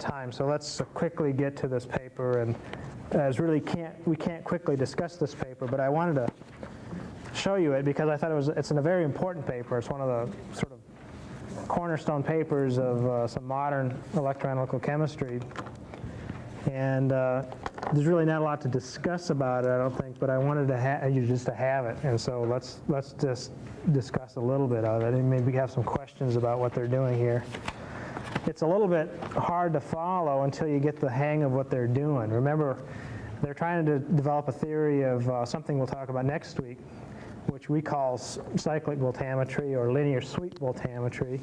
time, so let's quickly get to this paper. And as we can't quickly discuss this paper, but I wanted to show you it because I thought it's a very important paper. It's one of the sort of cornerstone papers of some modern electroanalytical chemistry. And there's really not a lot to discuss about it, I don't think, but I wanted you just to have it. And so let's just discuss a little bit of it and maybe have some questions about what they're doing here. It's a little bit hard to follow until you get the hang of what they're doing. Remember, they're trying to develop a theory of something we'll talk about next week, which we call cyclic voltammetry or linear sweep voltammetry.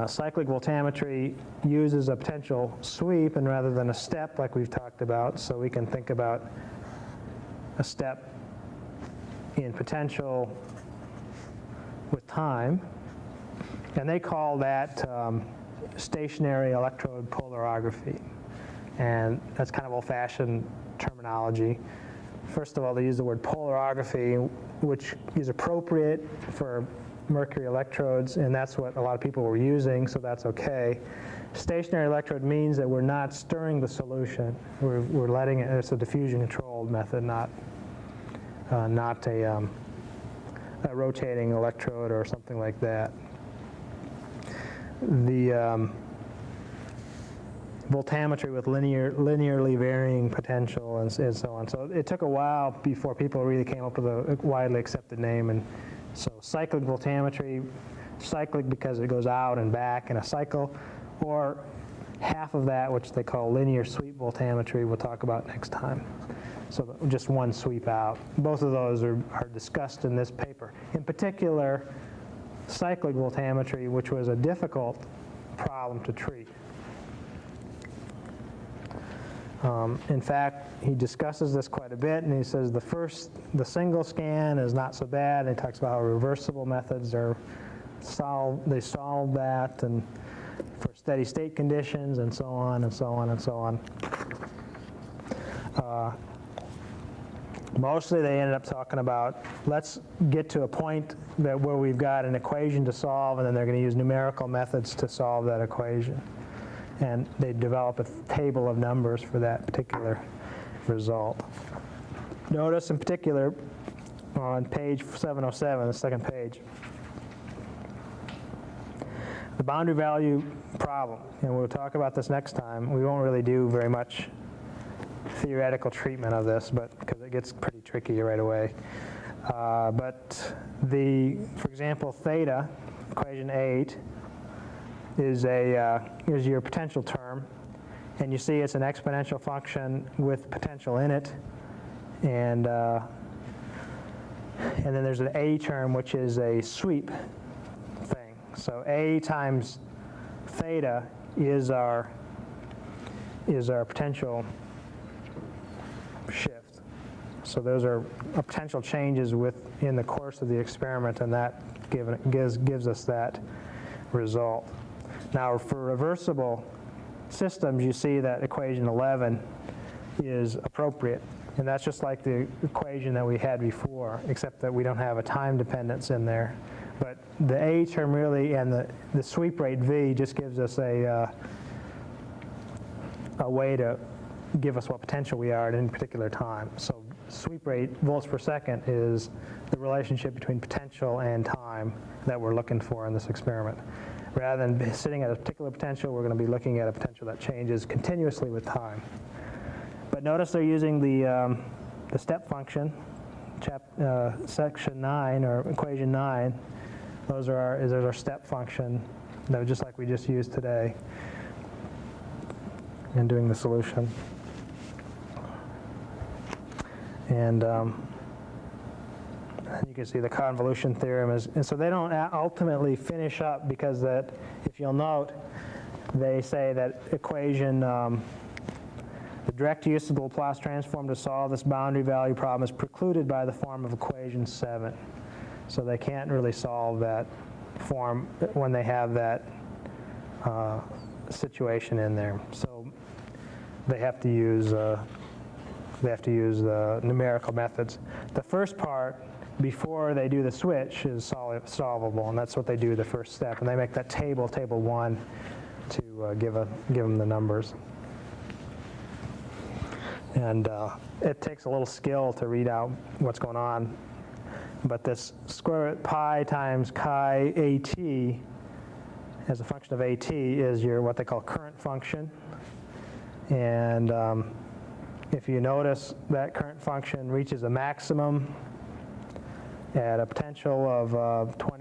Cyclic voltammetry uses a potential sweep and rather than a step like we've talked about, so we can think about a step in potential with time. And they call that stationary electrode polarography. And that's kind of old-fashioned terminology. First of all, they use the word polarography, which is appropriate for mercury electrodes, and that's what a lot of people were using, so that's okay. Stationary electrode means that we're not stirring the solution. We're letting it, it's a diffusion-controlled method, not a rotating electrode or something like that. The voltammetry with linearly varying potential and so on. So it took a while before people really came up with a widely accepted name. And so cyclic voltammetry, cyclic because it goes out and back in a cycle, or half of that, which they call linear sweep voltammetry, we'll talk about next time. So just one sweep out. Both of those are discussed in this paper. In particular, cyclic voltammetry, which was a difficult problem to treat. In fact, he discusses this quite a bit, and he says the single scan is not so bad, and he talks about how reversible methods they solve that, and for steady state conditions, and so on, and so on, and so on. Mostly they ended up talking about, let's get to a point where we've got an equation to solve, and then they're going to use numerical methods to solve that equation. And they develop a table of numbers for that particular result. Notice in particular on page 707, the second page, the boundary value problem. And we'll talk about this next time. We won't really do very much theoretical treatment of this, but because it gets pretty tricky right away. But for example, theta, equation 8, is your potential term, and you see it's an exponential function with potential in it, and then there's an A term, which is a sweep thing. So A times theta is our potential shift. So those are potential changes in the course of the experiment, and that gives us that result. Now, for reversible systems, you see that equation 11 is appropriate. And that's just like the equation that we had before, except that we don't have a time dependence in there. But the A term really, and the sweep rate V just gives us a way to give us what potential we are at any particular time. So sweep rate, volts per second, is the relationship between potential and time that we're looking for in this experiment. Rather than sitting at a particular potential, we're going to be looking at a potential that changes continuously with time. But notice they're using the step function, section 9 or equation 9. There's our step function, just like we just used today, in doing the solution. And you can see the convolution theorem is, and so they don't ultimately finish up because that, if you'll note, they say that equation, the direct use of the Laplace transform to solve this boundary value problem is precluded by the form of equation 7. So they can't really solve that form when they have that situation in there. So they have to use numerical methods. The first part before they do the switch is solvable, and that's what they do the first step. And they make that table 1, to give them the numbers. And it takes a little skill to read out what's going on. But this square root pi times chi at as a function of at is your what they call current function. And if you notice, that current function reaches a maximum at a potential of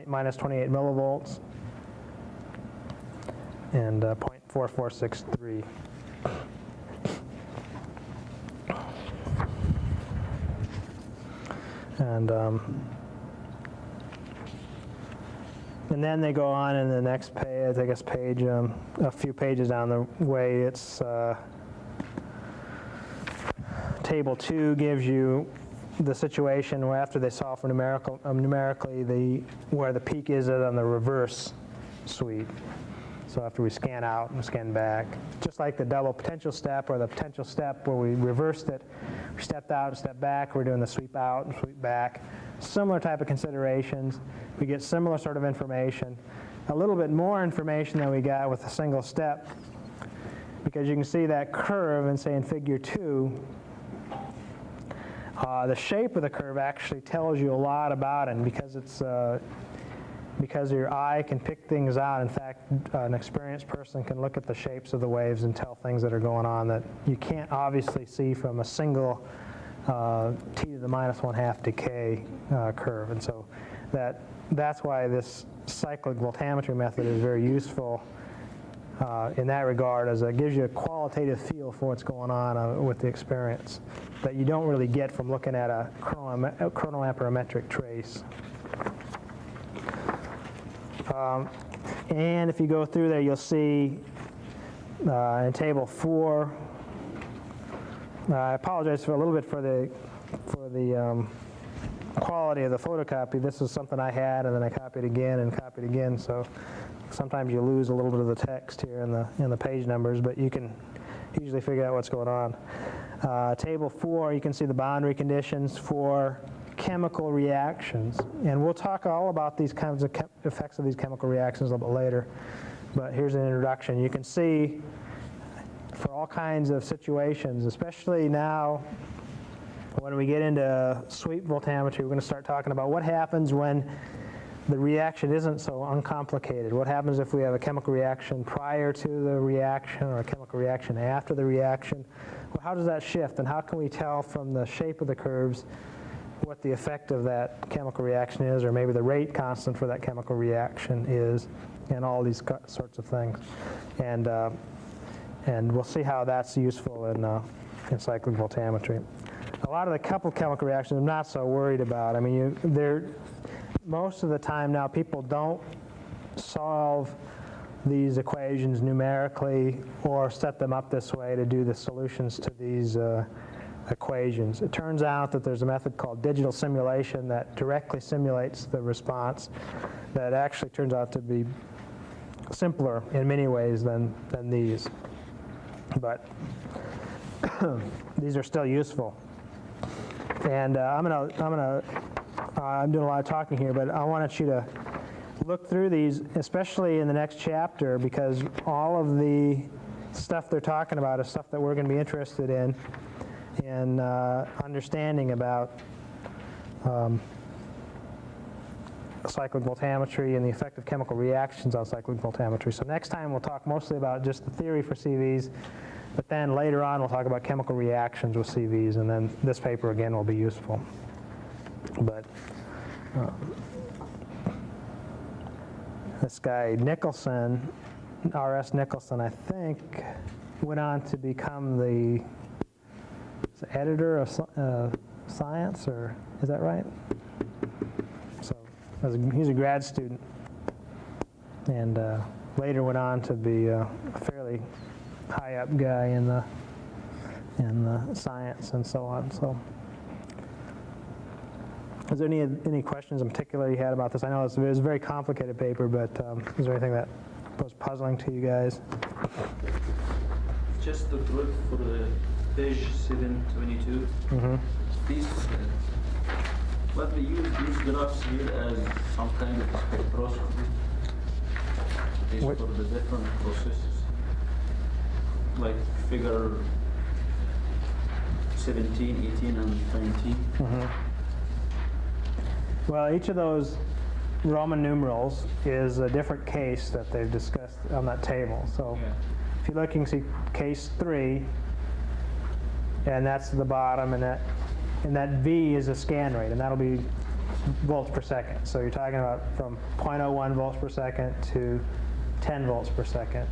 minus 28 millivolts and 0.4463. And then they go on in the next page, I guess page, a few pages down the way, it's table 2 gives you the situation where after they solve for numerically where the peak is on the reverse sweep. So after we scan out and scan back, just like the double potential step or the potential step where we reversed it, we stepped out and stepped back, we're doing the sweep out and sweep back. Similar type of considerations. We get similar sort of information. A little bit more information than we got with a single step, because you can see that curve and say in figure 2, the shape of the curve actually tells you a lot about it, and because your eye can pick things out. In fact, an experienced person can look at the shapes of the waves and tell things that are going on that you can't obviously see from a single t to the minus 1/2 decay curve. And so that's why this cyclic voltammetry method is very useful in that regard, as it gives you a qualitative feel for what's going on with the experience that you don't really get from looking at a chronoamperometric trace. And if you go through there, you'll see in table 4, I apologize for a little bit for the quality of the photocopy. This is something I had, and then I copied again, so sometimes you lose a little bit of the text here in the page numbers, but you can usually figure out what's going on. Table 4, you can see the boundary conditions for chemical reactions, and we'll talk all about these kinds of effects of these chemical reactions a little bit later, but here's an introduction. You can see for all kinds of situations, especially now when we get into sweep voltammetry, we're going to start talking about what happens when the reaction isn't so uncomplicated. What happens if we have a chemical reaction prior to the reaction or a chemical reaction after the reaction? Well, how does that shift, and how can we tell from the shape of the curves what the effect of that chemical reaction is, or maybe the rate constant for that chemical reaction is, and all these sorts of things. And we'll see how that's useful in cyclic voltammetry. A lot of the coupled chemical reactions I'm not so worried about. I mean, most of the time now people don't solve these equations numerically or set them up this way to do the solutions to these equations. It turns out that there's a method called digital simulation that directly simulates the response that actually turns out to be simpler in many ways than these. But these are still useful. And I'm doing a lot of talking here, but I wanted you to look through these, especially in the next chapter, because all of the stuff they're talking about is stuff that we're going to be interested in understanding about cyclic voltammetry and the effect of chemical reactions on cyclic voltammetry. So next time we'll talk mostly about just the theory for CVs, but then later on we'll talk about chemical reactions with CVs, and then this paper again will be useful. But this guy Nicholson, R.S. Nicholson, I think, went on to become the editor of Science, or is that right? So he's a grad student, and later went on to be a fairly high up guy in the science and so on. So, is there any questions in particular you had about this? I know it was a very complicated paper, but is there anything that was puzzling to you guys? Just to look for the page 722. These, But they use these graphs here as some kind of spectroscopy. These What? for the different processes, like figure 17, 18, and 19. Well, each of those Roman numerals is a different case that they've discussed on that table. So Yeah. if you look, you can see case 3, and that's the bottom, and that V is a scan rate, and that'll be volts per second. So you're talking about from 0.01 volts per second to 10 volts per second.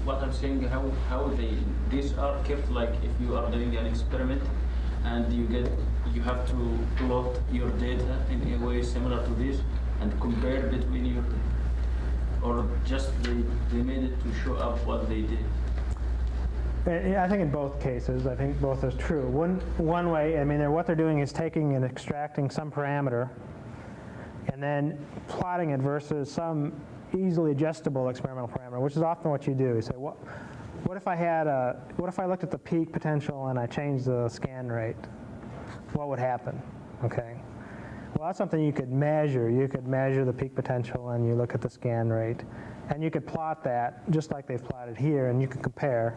What I'm saying, how these are kept, like if you are doing an experiment and you have to plot your data in a way similar to this and compare between your, or just they made it to show up what they did. I think in both cases, I think both is true. One way, I mean, what they're doing is taking and extracting some parameter and then plotting it versus some easily adjustable experimental parameter, which is often what you do. You say, what if I looked at the peak potential and I changed the scan rate? What would happen? Okay. Well, that's something you could measure. You could measure the peak potential and you look at the scan rate. And you could plot that just like they've plotted here, and you can compare.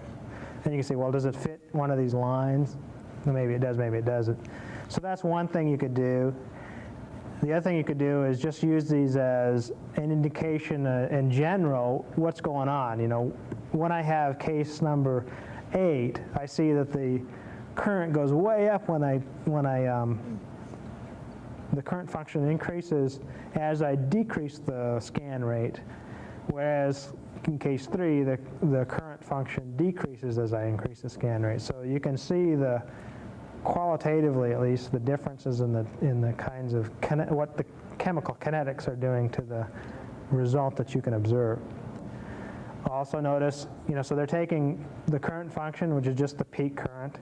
And you can say, well, does it fit one of these lines? Well, maybe it does, maybe it doesn't. So that's one thing you could do. The other thing you could do is just use these as an indication in general what's going on. You know, when I have case number 8, I see that the current goes way up the current function increases as I decrease the scan rate, whereas in case 3, the current function decreases as I increase the scan rate. So you can see qualitatively at least, the differences in the kinds of what the chemical kinetics are doing to the result that you can observe. Also notice, so they're taking the current function, which is just the peak current,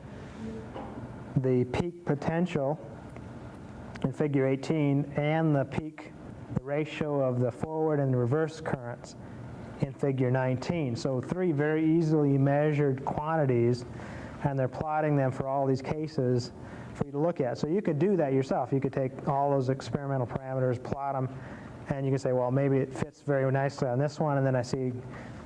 the peak potential in figure 18, and the ratio of the forward and reverse currents in figure 19. So 3 very easily measured quantities, and they're plotting them for all these cases for you to look at. So you could do that yourself. You could take all those experimental parameters, plot them, and you can say, well, maybe it fits very nicely on this one, and then I see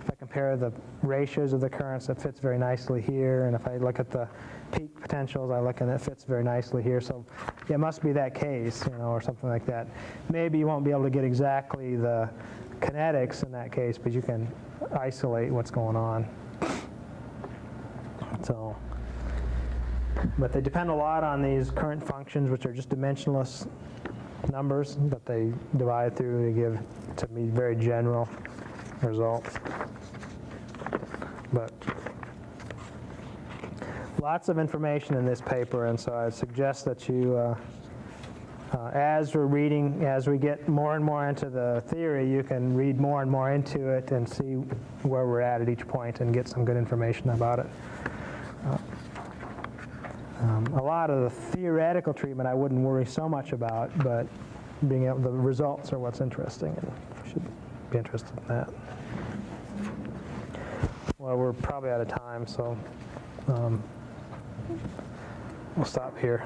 if I compare the ratios of the currents, it fits very nicely here, and if I look at the peak potentials, I look and it fits very nicely here. So it must be that case, or something like that. Maybe you won't be able to get exactly the kinetics in that case, but you can isolate what's going on. So, but they depend a lot on these current functions, which are just dimensionless numbers that they divide through to be very general results. But lots of information in this paper, and so I suggest that you, as we get more and more into the theory, you can read more and more into it and see where we're at each point and get some good information about it. A lot of the theoretical treatment I wouldn't worry so much about, but the results are what's interesting, and you should be interested in that. Well, we're probably out of time, so we'll stop here.